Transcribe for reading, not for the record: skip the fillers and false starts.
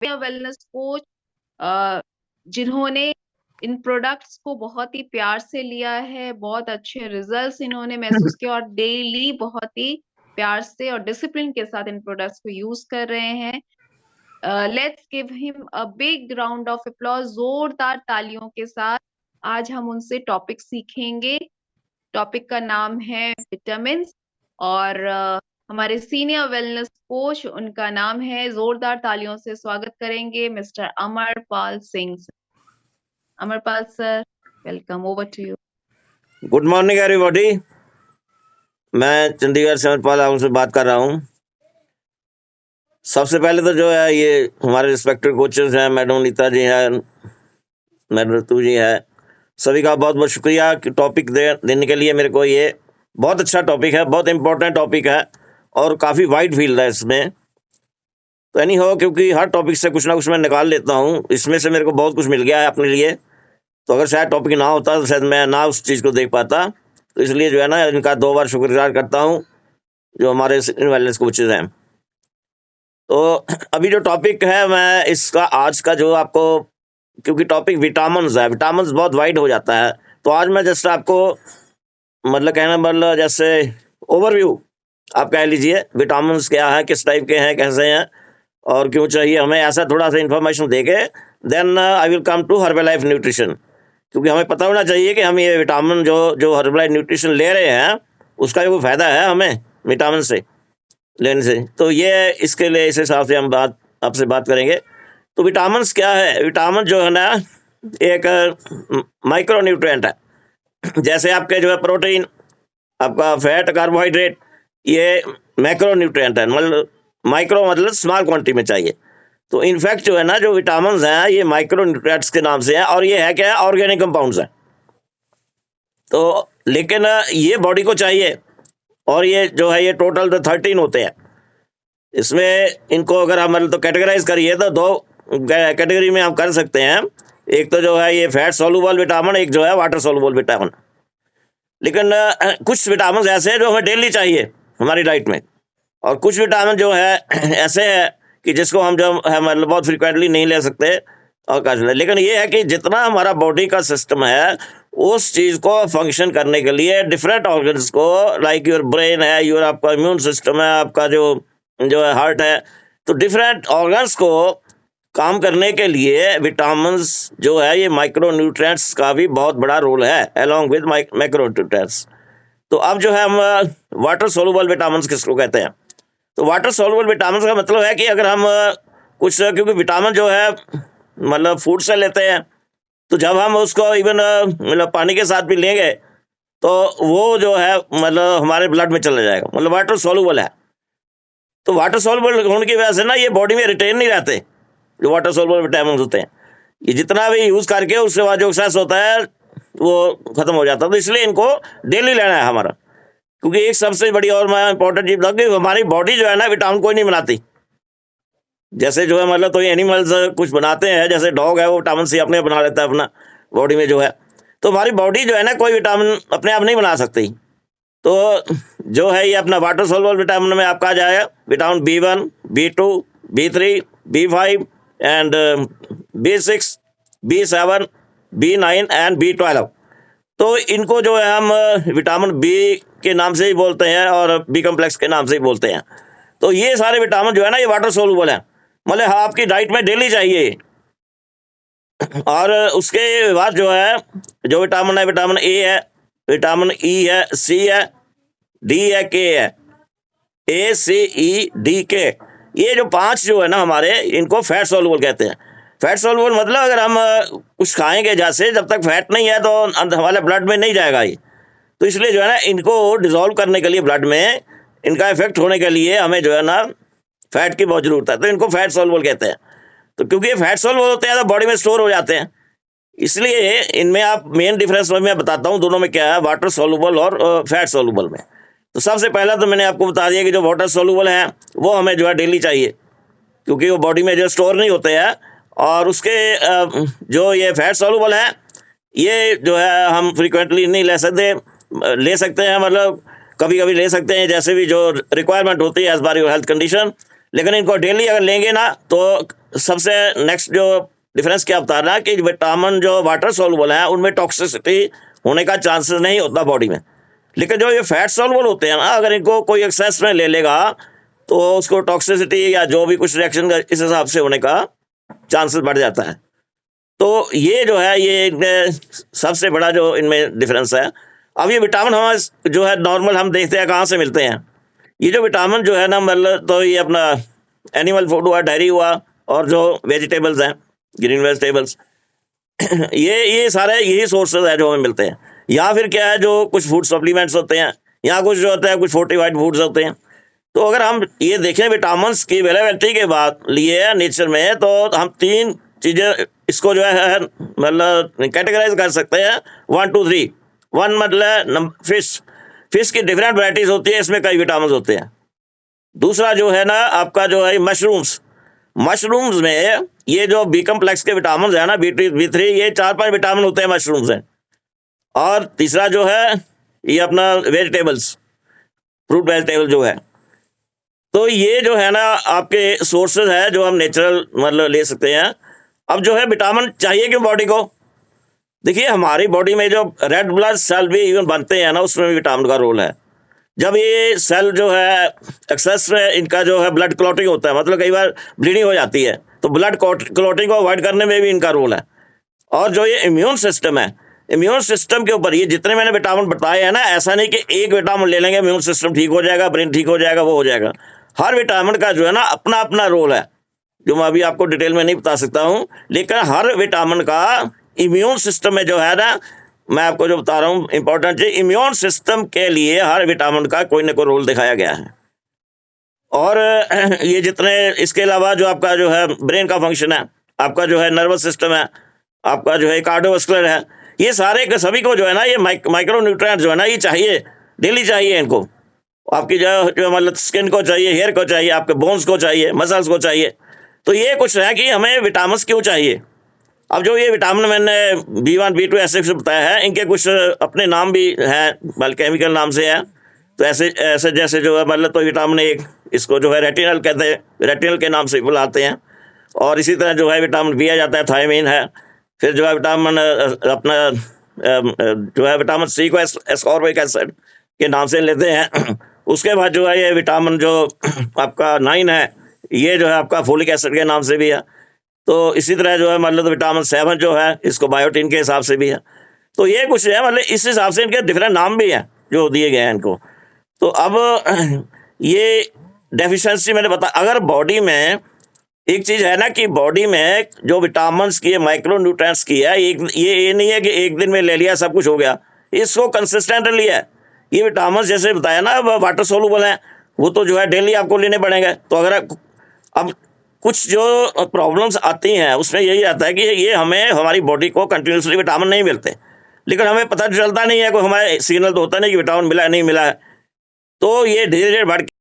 Wellness coach जिन्होंने इन products को बहुत ही प्यार से लिया है, बहुत अच्छे रिजल्ट्स इन्होंने महसूस किए और डेली बहुत ही प्यार से और डिसिप्लिन के साथ इन प्रोडक्ट्स को यूज कर रहे हैं। Let's give him a big round of applause, जोरदार तालियों के साथ। आज हम उनसे टॉपिक सीखेंगे। टॉपिक का नाम है विटामिन। और हमारे सीनियर वेलनेस कोच, उनका नाम है, जोरदार तालियों से स्वागत करेंगे, mister Amarpal Singh. Amarpal sir, welcome, over to you. Good morning everybody. मैं चंडीगढ़ से अमरपाल आपसे से बात कर रहा हूँ। सबसे पहले तो जो है ये हमारे रिस्पेक्टेड कोचेस हैं, मैडम नीता जी हैं, मैडम ऋतु जी है, सभी का बहुत बहुत शुक्रिया कि टॉपिक देने के लिए। मेरे को ये बहुत अच्छा टॉपिक है, बहुत इंपॉर्टेंट टॉपिक है और काफ़ी वाइड फील्ड है इसमें। तो एनी हो, क्योंकि हर टॉपिक से कुछ ना कुछ मैं निकाल लेता हूँ, इसमें से मेरे को बहुत कुछ मिल गया है अपने लिए। तो अगर शायद टॉपिक ना होता तो शायद मैं ना उस चीज़ को देख पाता। तो इसलिए जो है ना, इनका 2 बार शुक्रगुजार करता हूँ जो हमारे वेलनेस कोचेज हैं। तो अभी जो टॉपिक है, मैं इसका आज का जो आपको, क्योंकि टॉपिक विटामिन्स है, विटामिन्स बहुत वाइड हो जाता है, तो आज मैं जस्ट आपको मतलब कहना मतलब जैसे ओवरव्यू आप कह लीजिए, विटामिन्स क्या है, किस टाइप के हैं, कैसे हैं और क्यों चाहिए हमें, ऐसा थोड़ा सा इन्फॉर्मेशन देके then I will come to Herbalife nutrition. क्योंकि हमें पता होना चाहिए कि हम ये विटामिन जो जो हर्बलाइफ न्यूट्रिशन ले रहे हैं, उसका कोई फायदा है हमें विटामिन से लेने से। तो ये इसके लिए इस हिसाब से हम आपसे बात करेंगे। तो विटामिन्स क्या है? विटामिन जो है ना, एक माइक्रो न्यूट्रिएंट है। जैसे आपके जो है प्रोटीन, आपका फैट, कार्बोहाइड्रेट, ये मैक्रो न्यूट्रिएंट है। मतलब माइक्रो मतलब स्मॉल क्वांटिटी में चाहिए। तो इनफैक्ट जो है ना, जो विटामिन्स हैं ये माइक्रो न्यूट्रिएंट्स के नाम से है, और ये है क्या है, ऑर्गेनिक कंपाउंड्स हैं। तो लेकिन ये बॉडी को चाहिए, और ये जो है ये टोटल तो 13 होते हैं। इसमें इनको अगर हम मतलब तो कैटेगराइज करिए तो 2 कैटेगरी में हम कर सकते हैं। एक तो जो है ये फैट सोलुबल विटामिन, एक जो है वाटर सोलुबल विटामिन। लेकिन कुछ विटामिन ऐसे हैं जो हमें डेली चाहिए हमारी डाइट में, और कुछ विटामिन जो है ऐसे है कि जिसको हम जो है मतलब बहुत फ्रिक्वेंटली नहीं ले सकते और कर ले। लेकिन ये है कि जितना हमारा बॉडी का सिस्टम है, उस चीज़ को फंक्शन करने के लिए डिफरेंट ऑर्गन्स को, लाइक योर ब्रेन है, योर आपका इम्यून सिस्टम है, आपका जो जो है हार्ट है, तो डिफरेंट ऑर्गन्स को काम करने के लिए विटामिन्स जो है ये माइक्रो न्यूट्रिएंट्स का भी बहुत बड़ा रोल है, अलोंग विद मैक्रो न्यूट्रिएंट्स। तो अब जो है हम वाटर सोलुबल विटामिन्स किसको कहते हैं? तो वाटर सोलुबल विटामिन का मतलब है कि अगर हम कुछ, क्योंकि विटामिन जो है मतलब फूड से लेते हैं, तो जब हम उसको इवन मतलब पानी के साथ भी लेंगे तो वो जो है मतलब हमारे ब्लड में चला जाएगा, मतलब वाटर सोलुबल है। तो वाटर सोलुबल होने की वजह से ना ये बॉडी में रिटेन नहीं रहते, जो वाटर सोलुबल विटामिन होते हैं। ये जितना भी यूज़ करके उसके बाद जो एक्सेस होता है वो खत्म हो जाता है। तो इसलिए इनको डेली लेना है हमारा। क्योंकि एक सबसे बड़ी और मैं इंपॉर्टेंट चीज बता कि हमारी बॉडी जो है ना, विटामिन कोई नहीं बनाती। जैसे जो है मतलब तो एनिमल्स कुछ बनाते हैं, जैसे डॉग है वो विटामिन सी अपने बना लेता है अपना बॉडी में जो है। तो हमारी बॉडी जो है ना, कोई विटामिन अपने आप नहीं बना सकती। तो जो है ये अपना वाटर सोलुबल विटामिन में आपका आ जाएगा vitamin B1, B2, B3, B5 and B6, B7, B9 and B12। तो इनको जो है हम विटामिन बी के नाम से ही बोलते हैं और बी कम्प्लेक्स के नाम से ही बोलते हैं। तो ये सारे विटामिन जो है ना, ये वाटर सोलुबल हैं, मतलब आपकी डाइट में डेली चाहिए। और उसके बाद जो है जो विटामिन है, विटामिन ए है, विटामिन ई है, सी है, डी है, के है, ACEDK। ये जो 5 जो है ना हमारे, इनको फैट सोलुबल कहते हैं। फैट सोलुबल मतलब अगर हम कुछ खाएंगे, जैसे जब तक फैट नहीं है तो हमारे ब्लड में नहीं जाएगा ये। तो इसलिए जो है ना, इनको डिजोल्व करने के लिए ब्लड में, इनका इफेक्ट होने के लिए हमें जो है ना फैट की बहुत जरूरत है। तो इनको फैट सोलुबल कहते हैं। तो क्योंकि ये फैट सोलुबल होते हैं तो बॉडी में स्टोर हो जाते हैं, इसलिए इनमें आप मेन डिफरेंस मैं बताता हूँ दोनों में क्या है, वाटर सोलुबल और फैट सोलुबल में। तो सबसे पहला तो मैंने आपको बता दिया कि जो वाटर सोलुबल है वो हमें जो है डेली चाहिए, क्योंकि वो बॉडी में जो स्टोर नहीं होते हैं। और उसके जो ये फैट सोलुबल है, ये जो है हम फ्रिक्वेंटली नहीं ले सकते, ले सकते हैं मतलब कभी कभी ले सकते हैं, जैसे भी जो रिक्वायरमेंट होती है as per your health condition. लेकिन इनको डेली अगर लेंगे ना तो सबसे नेक्स्ट जो डिफरेंस क्या बता रहा है कि विटामिन जो वाटर सॉल्युबल है उनमें टॉक्सिसिटी होने का चांसेस नहीं होता बॉडी में, लेकिन जो ये फैट सॉल्युबल होते हैं ना, अगर इनको कोई एक्सेस में ले लेगा तो उसको टॉक्सिसिटी या जो भी कुछ रिएक्शन इस हिसाब से होने का चांसेस बढ़ जाता है। तो ये जो है ये सबसे बड़ा जो इनमें डिफरेंस है। अब ये विटामिन हमारे जो है नॉर्मल हम देखते हैं कहाँ से मिलते हैं, ये जो विटामिन जो है ना मतलब तो ये अपना एनिमल फूड हुआ, डेयरी हुआ, और जो वेजिटेबल्स हैं ग्रीन वेजिटेबल्स ये सारे यही सोर्सेज है जो हमें मिलते हैं। या फिर क्या है जो कुछ फूड सप्लीमेंट्स होते हैं, या कुछ जो होता है कुछ फोर्टिफाइड फूड्स होते हैं। तो अगर हम ये देखें विटामिन की अवेलेबिलिटी के बाद लिए नेचर में, तो हम 3 चीज़ें इसको जो है मतलब कैटेगराइज कर सकते हैं 1 2 3। 1 मतलब फिश की डिफरेंट वैराइटीज होती है, इसमें कई विटामिन होते हैं। दूसरा जो है ना आपका जो है मशरूम्स में ये जो बी कम्प्लेक्स के विटामिन है ना B3 ये 4-5 विटामिन होते हैं मशरूम्स में। और तीसरा जो है ये अपना वेजिटेबल्स, फ्रूट वेजिटेबल जो है, तो ये जो है ना आपके सोर्सेज है जो हम नेचुरल मतलब ले सकते हैं। अब जो है विटामिन चाहिए क्यों बॉडी को, देखिए हमारी बॉडी में जो रेड ब्लड सेल भी इवन बनते हैं ना, उसमें भी विटामिन का रोल है। जब ये सेल जो है एक्सेस में इनका जो है ब्लड क्लॉटिंग होता है, मतलब कई बार ब्लीडिंग हो जाती है, तो ब्लड क्लॉटिंग को अवॉइड करने में भी इनका रोल है। और जो ये इम्यून सिस्टम है, इम्यून सिस्टम के ऊपर ये जितने मैंने विटामिन बताए हैं ना, ऐसा नहीं कि एक विटामिन ले लेंगे इम्यून सिस्टम ठीक हो जाएगा, ब्रेन ठीक हो जाएगा, वो हो जाएगा। हर विटामिन का जो है ना अपना अपना रोल है, जो मैं अभी आपको डिटेल में नहीं बता सकता हूँ, लेकिन हर विटामिन का इम्यून सिस्टम में जो है ना, मैं आपको जो बता रहा हूँ इंपॉर्टेंट चीज, इम्यून सिस्टम के लिए हर विटामिन का कोई ना कोई रोल दिखाया गया है। और ये जितने इसके अलावा जो आपका जो है ब्रेन का फंक्शन है, आपका जो है नर्वस सिस्टम है, आपका जो है कार्डियोवास्कुलर है, ये सारे के सभी को जो है ना ये माइक्रो न्यूट्रिएंट जो है ना ये चाहिए, डेली चाहिए इनको। आपकी जो मतलब स्किन को चाहिए, हेयर को चाहिए, आपके बोन्स को चाहिए, मसल्स को चाहिए। तो ये कुछ है कि हमें विटामिन क्यों चाहिए। अब जो ये विटामिन मैंने B1 B2 ऐसे बताया है, इनके कुछ अपने नाम भी हैं, बल्कि केमिकल नाम से है। तो ऐसे ऐसे जैसे जो है मतलब तो विटामिन 1 इसको जो है रेटिनल कहते हैं, रेटिनल के नाम से बुलाते हैं। और इसी तरह जो है विटामिन बी आ जाता है, थायमीन है। फिर जो है विटामिन अपना जो है विटामिन C को एस्कॉर्बिक एसिड के नाम से लेते हैं। उसके बाद जो है ये विटामिन जो आपका 9 है, ये जो है आपका फोलिक एसिड के नाम से भी है। तो इसी तरह जो है मतलब विटामिन 7 जो है इसको बायोटिन के हिसाब से भी है। तो ये कुछ है मतलब इस हिसाब से इनके डिफरेंट नाम भी हैं जो दिए गए हैं इनको। तो अब ये डेफिशिएंसी मैंने बता, अगर बॉडी में एक चीज है ना कि बॉडी में जो विटामिन की माइक्रो न्यूट्रिएंट्स की है, ये नहीं है कि एक दिन में ले लिया सब कुछ हो गया, इसको कंसिस्टेंटली है। ये विटामिन जैसे बताया ना वाटर सोलुबल है, वो तो जो है डेली आपको लेने पड़ेंगे। तो अगर अब कुछ जो प्रॉब्लम्स आती हैं उसमें यही आता है कि ये हमें हमारी बॉडी को कंटिन्यूसली विटामिन नहीं मिलते, लेकिन हमें पता चलता नहीं है, कोई हमारे सिग्नल तो होता नहीं कि विटामिन मिला है नहीं मिला है। तो ये धीरे धीरे बढ़